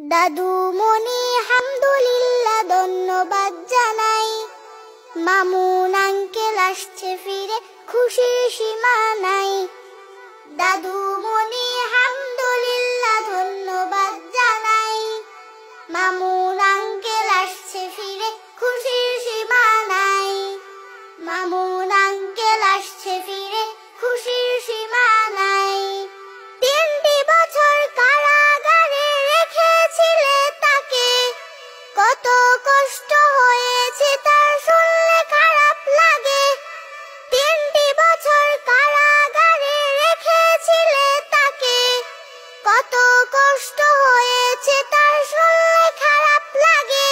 দাদু মনি হামদুলিল্লাহ ধন্যবাদ জানাই। মামুন আঙ্কেল আসছে ফিরে খুশির সীমা নাই। দাদু মনি হামদুলিল্লাহ ধন্যবাদ জানাই। মামুন আঙ্কেল আসছে ফিরে খুশির সীমা নাই। মামুন আঙ্কেল আসছে ফিরে খুশির সীমা নাই। 3টি বছর কারাগারে রেখেছিলে তাকে, কত কষ্ট হয়েছে তার শুনলে খারাপ লাগে। 3টি বছর কারাগারে রেখেছিলে তাকে, কত কষ্ট হয়েছে তার শুনলে খারাপ লাগে।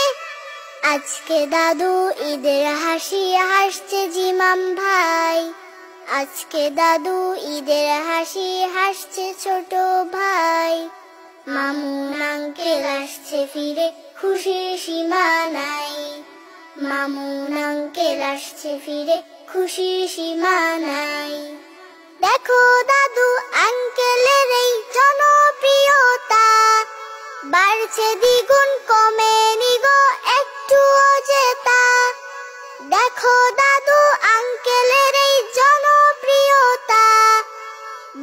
আজকে দাদু ঈদের হাসি হাসছে জিমাম ভাই। আজকে দাদু ঈদের হাসি হাসছে ছোট ভাই। মামুন আঙ্কেল আসছে ফিরে খুশির সীমা নাই। মামুন আঙ্কেল আসছে ফিরে খুশির সীমা নাই। দেখো দাদু আঙ্কেলের এই জনপ্রিয়তা, বাড়ছে দ্বিগুণ কমেনি গো একটুও জেতা। দেখো দাদু আঙ্কেলের এই জনপ্রিয়তা,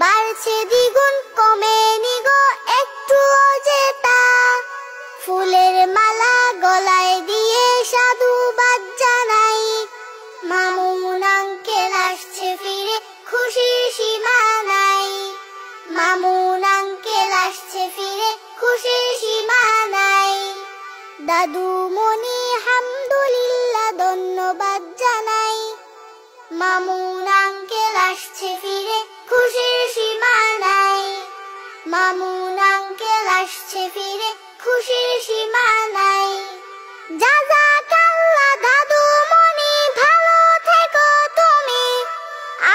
বাড়ছে দ্বিগুণ কমেনি গো একটুও জেতা। ফুলের মালা গলায় দিয়ে সাধুবাদ জানাই। মামুন আঙ্কেল আসছে ফিরে খুশির সীমা নাই। মামুন আঙ্কেল আসছে ফিরে খুশির সীমা নাই। দাদু মনি হামদুলিল্লাহ ধন্যবাদ জানাই। মামুন আঙ্কেল আসছে ফিরে খুশির সীমা নাই। মামুন আঙ্কেল আসছে ফিরে খুশির সীমা নাই। জাযাকাল্লাহ দাদু মনি, ভালো থেকো তুমি।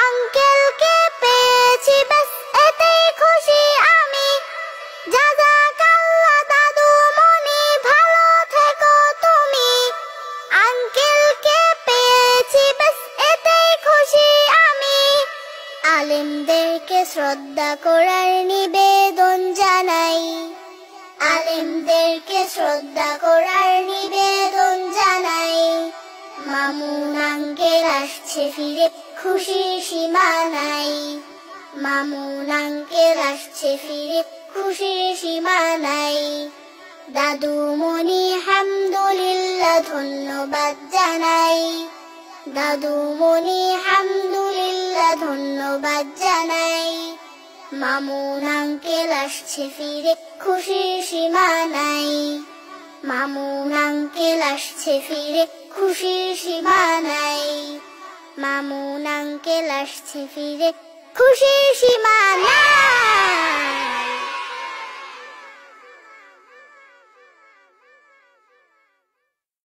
আঙ্কেলকে পেয়েছি ব্যাস এতেই খুশি আমি। জাযাকাল্লাহ দাদু মনি, ভালো থেকো তুমি। আঙ্কেলকে পেয়েছি ব্যাস এতেই খুশি আমি। আলেমদেরকে শ্রদ্ধা করার নিবেদন জানাই। আলেমদেরকে শ্রদ্ধা করার নিবেদন জানাই। মামুন আঙ্কেল আসছে ফিরে খুশির সীমা নাই। মামুন আঙ্কেল আসছে ফিরে খুশির সীমা নাই। দাদু মনি হামদুলিল্লাহ ধন্যবাদ জানাই। দাদু মনি হামদুলিল্লাহ ধন্যবাদ জানাই। মামুন আঙ্কেল আসছে ফিরে খুশির সীমা নাই। মামুন আঙ্কেল আসছে ফিরে খুশির সীমা নাই। মামুন আঙ্কেল আসছে ফিরে খুশির সীমা নাই।